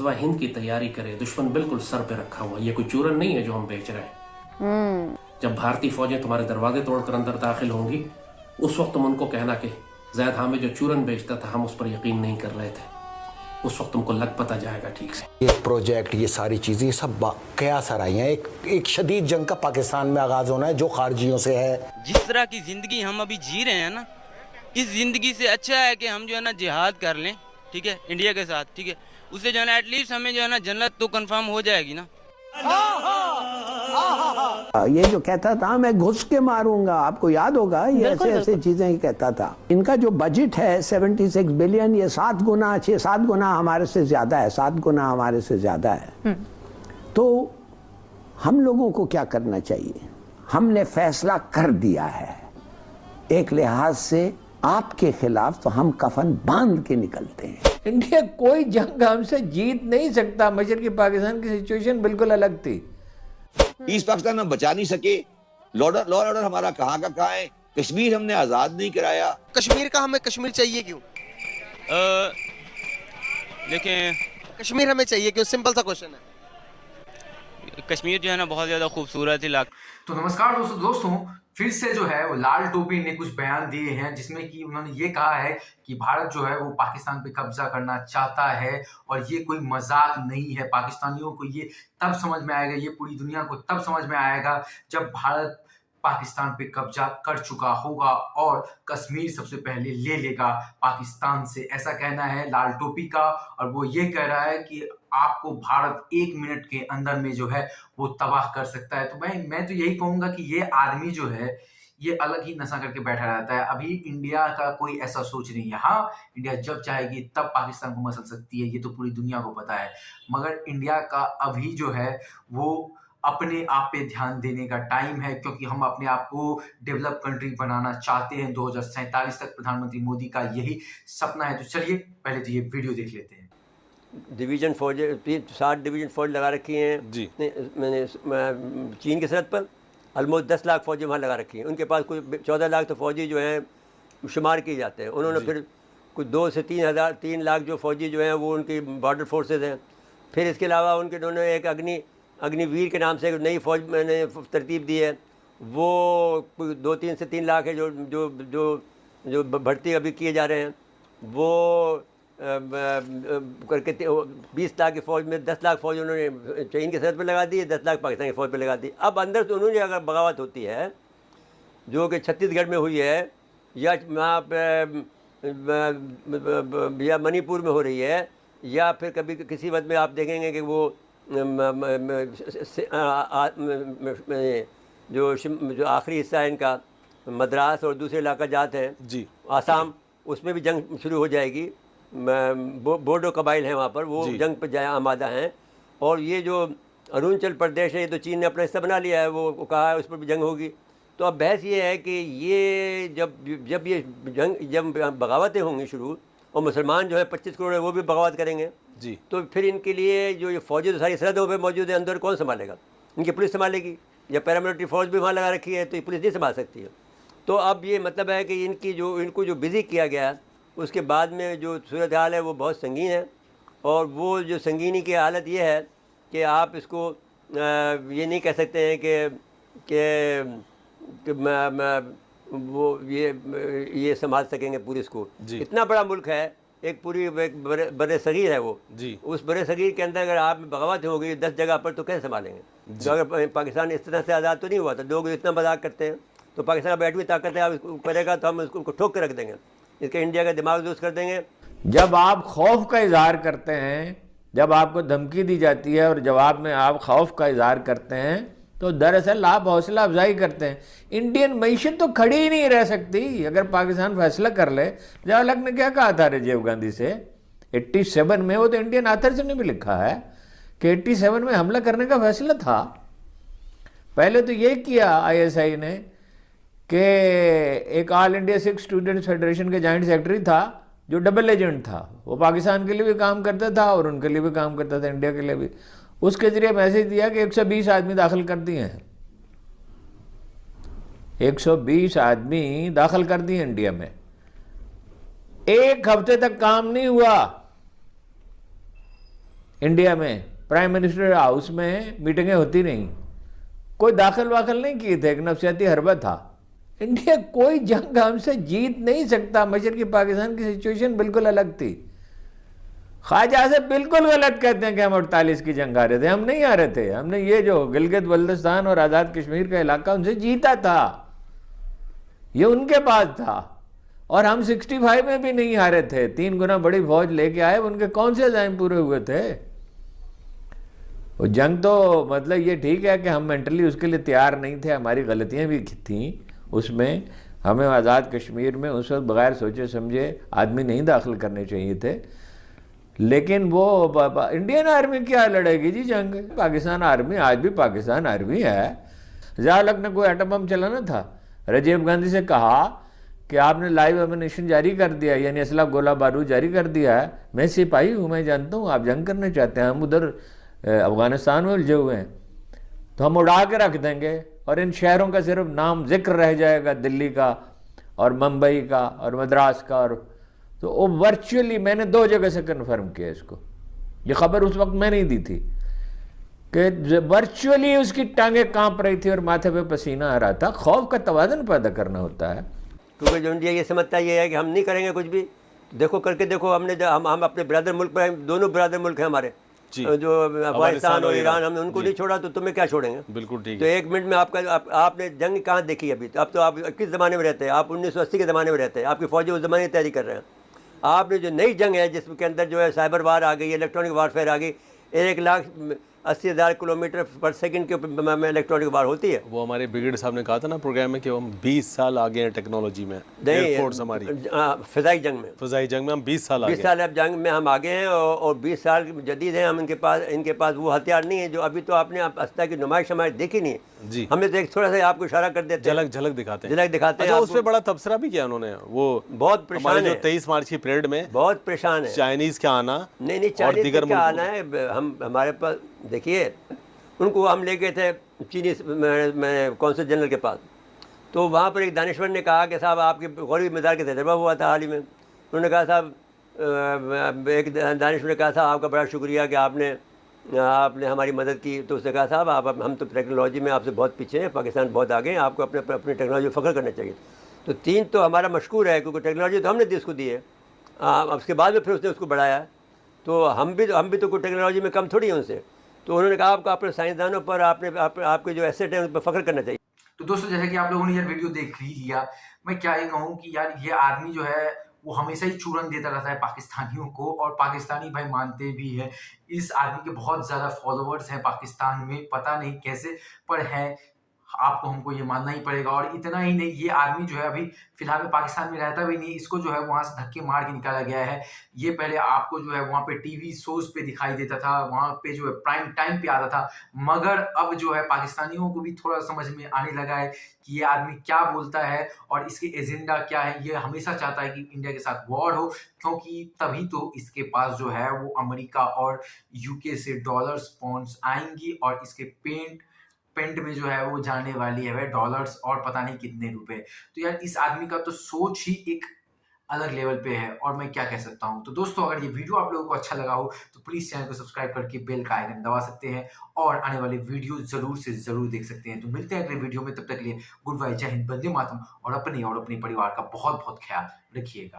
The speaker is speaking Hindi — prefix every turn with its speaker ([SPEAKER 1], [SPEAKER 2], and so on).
[SPEAKER 1] गजवा हिंद की तैयारी करे, दुश्मन बिल्कुल सर पे रखा हुआ। ये कोई चूरन नहीं है जो हम बेच रहे हैं। जब भारतीय फौजें तुम्हारे दरवाजे तोड़कर अंदर दाखिल होंगी, उस वक्त तुम उनको कहना कि ज़ैद हामिद जो चूरन बेचता था हम उस पर यकीन नहीं कर रहे थे। उस वक्त तुमको लग पता जाएगा ठीक से।
[SPEAKER 2] ये प्रोजेक्ट, ये सारी चीज़ें, ये सब कयास आ रही हैं। एक शदीद जंग का पाकिस्तान में आगाज़ होना है जो खारजियों से है।
[SPEAKER 3] जिस तरह की ज़िंदगी हम अभी जी रहे हैं ना, इस ज़िंदगी से अच्छा है कि हम जो है ना जिहाद कर लें, ठीक है, इंडिया के साथ, ठीक है। उससे जो है ना एटलीस्ट हमें जो है ना जन्नत तो कंफर्म हो जाएगी ना।
[SPEAKER 4] ये जो कहता था मैं घुस के मारूंगा, आपको याद होगा, ये ऐसे ऐसे चीजें ही कहता था। इनका जो बजट है 76 बिलियन, ये 7 गुना हमारे से ज्यादा है, 7 गुना हमारे से ज्यादा है। तो हम लोगों को क्या करना चाहिए? हमने फैसला कर दिया है, एक लिहाज से आपके खिलाफ तो हम कफन बांध के निकलते हैं।
[SPEAKER 5] इंडिया कोई जंग हमसे जीत नहीं सकता। मशरकी पाकिस्तान की सिचुएशन बिल्कुल अलग थी।
[SPEAKER 6] ईस्ट पाकिस्तान हम बचा नहीं सके। लॉ ऑर्डर हमारा कहाँ का कहाँ है। कश्मीर हमने आजाद नहीं कराया।
[SPEAKER 7] कश्मीर का हमें कश्मीर चाहिए क्यों?
[SPEAKER 3] लेकिन
[SPEAKER 7] कश्मीर हमें चाहिए क्यों? सिंपल सा क्वेश्चन है।
[SPEAKER 3] कश्मीर जो है ना बहुत ज़्यादा खूबसूरत इलाका।
[SPEAKER 8] तो नमस्कार दोस्तों, फिर से जो है वो लाल टोपी ने कुछ बयान दिए हैं जिसमें कि उन्होंने ये कहा है कि भारत जो है वो पाकिस्तान पे कब्जा करना चाहता है और ये कोई मजाक नहीं है। पाकिस्तानियों को ये तब समझ में आएगा, ये पूरी दुनिया को तब समझ में आएगा जब भारत पाकिस्तान पे कब्जा कर चुका होगा और कश्मीर सबसे पहले ले लेगा पाकिस्तान से। ऐसा कहना है लाल टोपी का, और वो ये कह रहा है कि आपको भारत 1 मिनट के अंदर में जो है वो तबाह कर सकता है। तो मैं तो यही कहूंगा कि ये आदमी जो है ये अलग ही नशा करके बैठा रहता है। अभी इंडिया का कोई ऐसा सोच नहीं है। हाँ, इंडिया जब चाहेगी तब पाकिस्तान को मसल सकती है, ये तो पूरी दुनिया को पता है। मगर इंडिया का अभी जो है वो अपने आप पे ध्यान देने का टाइम है, क्योंकि हम अपने आप को डेवलप कंट्री बनाना चाहते हैं। 2047 तक प्रधानमंत्री मोदी का यही सपना है। तो चलिए पहले तो ये वीडियो देख लेते हैं।
[SPEAKER 9] डिवीज़न फौज 7 डिवीज़न फौज लगा रखी हैं जी। मैंने चीन की सरहद पर ऑलमोस्ट 10 लाख फौजी वहाँ लगा रखी हैं। उनके पास कुछ 14 लाख तो फौजी जो हैं शुमार किए जाते हैं। उन्होंने फिर कुछ 2 से 3 लाख जो फौजी जो हैं वो उनकी बॉर्डर फोर्सेज हैं। फिर इसके अलावा उन्होंने एक अग्निवीर के नाम से एक नई फौज मैंने तरतीब दी है। वो 2 से 3 लाख है जो जो जो जो भर्ती अभी किए जा रहे हैं। वो करके 20 लाख की फ़ौज में 10 लाख फ़ौज उन्होंने चीन की सरहद पर लगा दी है, 10 लाख पाकिस्तान की फ़ौज पर लगा दी। अब अंदर तो उन्होंने अगर बगावत होती है जो कि छत्तीसगढ़ में हुई है या वहाँ या मणिपुर में हो रही है, या फिर कभी किसी वक्त में आप देखेंगे कि वो जो आखिरी हिस्सा है इनका मद्रास और दूसरे इलाका जात हैं जी, आसाम, उसमें भी जंग शुरू हो जाएगी। बोडो कबाइल हैं वहाँ पर, वो जंग पर जाए आमादा हैं। और ये जो अरुणाचल प्रदेश है ये तो चीन ने अपना हिस्सा बना लिया है, वो कहा है उस पर भी जंग होगी। तो अब बहस ये है कि ये जब बगावतें होंगी शुरू और मुसलमान जो है 25 करोड़ है वो भी बगावत करेंगे जी, तो फिर इनके लिए जो ये फौजी तो सारी सरहदों पर मौजूद है, अंदर कौन संभालेगा? इनकी पुलिस संभालेगी, या पैरामिलिट्री फौज भी वहाँ लगा रखी है तो ये पुलिस नहीं संभाल सकती है। तो अब ये मतलब है कि इनको जो बिज़ी किया गया उसके बाद में जो सूरत हाल है वो बहुत संगीन है। और वो जो संगीनी की हालत ये है कि आप इसको ये नहीं कह सकते हैं कि वो ये संभाल सकेंगे पूरी इसको। इतना बड़ा मुल्क है, एक पूरी बड़े सगीर है वो जी। उस बड़े सगीर के अंदर अगर आप बगावत हो गई 10 जगह पर तो कैसे संभालेंगे? तो अगर पाकिस्तान इस तरह से आज़ाद तो नहीं हुआ था। लोग इतना मजाक करते हैं तो पाकिस्तान का बैठवी ताकत है, आप इसको करेगा तो हम इसको ठोक के रख देंगे, इसके इंडिया का दिमाग दूस कर देंगे।
[SPEAKER 5] जब आप खौफ का इजहार करते हैं, जब आपको धमकी दी जाती है और जवाब में आप खौफ का इजहार करते हैं तो दरअसल आप हौसला अफजाई करते हैं। इंडियन मईशत तो खड़ी ही नहीं रह सकती अगर पाकिस्तान फैसला कर ले। जवाहरलाल ने क्या कहा था राजीव गांधी से 87 में, वो तो इंडियन आथर्स ने भी लिखा है कि 87 में हमला करने का फैसला था। पहले तो ये किया ISI ने कि एक all India Sikh students federation के जॉइंट सेक्रेटरी था जो डबल एजेंट था, वो पाकिस्तान के लिए भी काम करता था और उनके लिए भी काम करता था, इंडिया के लिए भी। उसके जरिए मैसेज दिया कि 120 आदमी दाखिल कर दिए हैं, 120 आदमी दाखिल कर दिए इंडिया में। 1 हफ्ते तक काम नहीं हुआ, इंडिया में प्राइम मिनिस्टर हाउस में मीटिंगें होती नहीं, कोई दाखिल वाखिल नहीं किए थे, एक नफसियाती हरबा था। इंडिया कोई जंग हमसे जीत नहीं सकता। मशरकी पाकिस्तान की सिचुएशन बिल्कुल अलग थी। ख्वाजा से बिल्कुल गलत कहते हैं कि हम 48 की जंग हारे थे। हम नहीं हारे थे। हमने ये जो गिलगित बल्तिस्तान और आज़ाद कश्मीर का इलाका उनसे जीता था, ये उनके पास था। और हम 65 में भी नहीं हारे थे। 3 गुना बड़ी फौज लेके आए, उनके कौन से अज़ाइम पूरे हुए थे? वो जंग तो मतलब ये ठीक है कि हम मेंटली उसके लिए तैयार नहीं थे, हमारी गलतियां भी थीं उसमें। हमें आज़ाद कश्मीर में उस वक्त बगैर सोचे समझे आदमी नहीं दाखिल करने चाहिए थे। लेकिन वो इंडियन आर्मी क्या लड़ेगी जी जंग? पाकिस्तान आर्मी आज भी पाकिस्तान आर्मी है। ज़िया-उल-हक ने कोई एटम बम चलाना था, राजीव गांधी से कहा कि आपने लाइव एमिनेशन जारी कर दिया, यानी असला गोला बारूद जारी कर दिया है। मैं सिपाही हूँ, मैं जानता हूँ आप जंग करना चाहते हैं, हम उधर अफगानिस्तान में उलझे हुए हैं, तो हम उड़ा के रख देंगे और इन शहरों का सिर्फ नाम जिक्र रह जाएगा, दिल्ली का और मुंबई का और मद्रास का। और तो वो वर्चुअली मैंने 2 जगह से कन्फर्म किया इसको, ये खबर उस वक्त मैं नहीं दी थी, कि वर्चुअली उसकी टांगें कांप रही थी और माथे पे पसीना आ रहा था। खौफ का तवाज़ुन पैदा करना होता है।
[SPEAKER 9] क्योंकि जो इंडिया ये समझता ये है कि हम नहीं करेंगे कुछ भी, देखो करके देखो। हमने हम अपने ब्रदर मुल्क पर, दोनों ब्रदर मुल्क हैं हमारे, जो अफगानिस्तान और ईरान, हमने उनको नहीं छोड़ा तो तुम्हें क्या छोड़ेंगे?
[SPEAKER 10] बिल्कुल ठीक
[SPEAKER 9] तो 1 मिनट में आपने जंग कहाँ देखी अभी? अब तो आप किस ज़माने में रहते हैं? आप 1980 के ज़माने में रहते हैं। आपकी फौजी उस ज़माने की तैयारी कर रहे हैं। आपने जो नई जंग है जिसके अंदर जो है साइबर वार आ गई, इलेक्ट्रॉनिक वारफेयर आ गई, 1,80,000 किलोमीटर पर सेकंड के में इलेक्ट्रॉनिक वार होती है।
[SPEAKER 10] वो हमारे ब्रिगेडियर साहब ने कहा था ना प्रोग्राम में कि हम 20 साल आगे हैं टेक्नोलॉजी में, एयरफोर्स हमारी
[SPEAKER 9] फ़िज़ाई जंग में हम
[SPEAKER 10] 20 साल
[SPEAKER 9] 20 साल अब जंग में हम आगे हैं और 20 साल जदीद हैं हम। इनके पास वो हथियार नहीं है जो अभी तो आपने अस्ता की नुमाइश हमारी देखी नहीं है
[SPEAKER 10] जी।
[SPEAKER 9] हमने तो एक थोड़ा सा आपको इशारा कर देते हैं,
[SPEAKER 10] झलक दिखाते हैं।
[SPEAKER 9] अच्छा,
[SPEAKER 10] उस पर बड़ा तबसरा भी किया उन्होंने। वो
[SPEAKER 9] बहुत परेशान है,
[SPEAKER 10] 23 मार्च की परेड में
[SPEAKER 9] बहुत परेशान है।
[SPEAKER 10] चाइनीज़ का आना,
[SPEAKER 9] नहीं चाइनीज़ का आना है। हम हमारे पास देखिए, उनको हम ले गए थे चीनी कौंसल जनरल के पास, तो वहाँ पर एक दानिश्वर ने कहा कि साहब आपके गौरवी मज़ार के तजर्बा हुआ था हाल ही में। उन्होंने कहा साहब, एक दानिश्वर ने कहा साहब आपका बड़ा शुक्रिया कि आपने हमारी मदद की। तो उसने कहा साहब हम तो टेक्नोलॉजी में आपसे बहुत पीछे हैं, पाकिस्तान बहुत आगे हैं, आपको अपनी टेक्नोलॉजी फ़ख्र करना चाहिए। तो 3 तो हमारा मशकूर है क्योंकि टेक्नोलॉजी तो हमने दी उसको दी है, उसके बाद में फिर उसने उसको बढ़ाया। तो हम भी तो कोई टेक्नोलॉजी में कम थोड़ी हैं उनसे। तो उन्होंने कहा आपको अपने साइंसदानों पर आपके जो एसेट हैं उन पर फ़ख्र करना चाहिए।
[SPEAKER 8] तो दोस्तों, जैसे कि आप लोगों ने यार वीडियो देख ही लिया, मैं क्या ये कहूँ कि यार ये आदमी जो है वो हमेशा ही चूरन देता रहता है पाकिस्तानियों को, और पाकिस्तानी भाई मानते भी हैं। इस आदमी के बहुत ज़्यादा फॉलोअर्स हैं पाकिस्तान में, पता नहीं कैसे, पर हैं। आपको हमको ये मानना ही पड़ेगा। और इतना ही नहीं, ये आदमी जो है अभी फिलहाल में पाकिस्तान में रहता भी नहीं, इसको जो है वहाँ से धक्के मार के निकाला गया है। ये पहले आपको जो है वहाँ पे टीवी शोज पे दिखाई देता था, वहाँ पे जो है प्राइम टाइम पे आता था, मगर अब जो है पाकिस्तानियों को भी थोड़ा समझ में आने लगा है कि ये आदमी क्या बोलता है और इसके एजेंडा क्या है। ये हमेशा चाहता है कि इंडिया के साथ वॉर हो, क्योंकि तभी तो इसके पास जो है वो अमेरिका और यूके से डॉलर्स पॉन्ड्स आएंगी और इसके पेंट में जो है वो जाने वाली है वह डॉलर्स और पता नहीं कितने रुपए। तो यार इस आदमी का तो सोच ही एक अलग लेवल पे है, और मैं क्या कह सकता हूँ। तो दोस्तों, अगर ये वीडियो आप लोगों को अच्छा लगा हो तो प्लीज़ चैनल को सब्सक्राइब करके बेल का आइकन दबा सकते हैं और आने वाले वीडियो जरूर से जरूर देख सकते हैं। तो मिलते हैं अगले वीडियो में, तब तक के लिए गुड बाय, जय हिंद, वंदे मातरम, और अपने परिवार का बहुत बहुत ख्याल रखिएगा।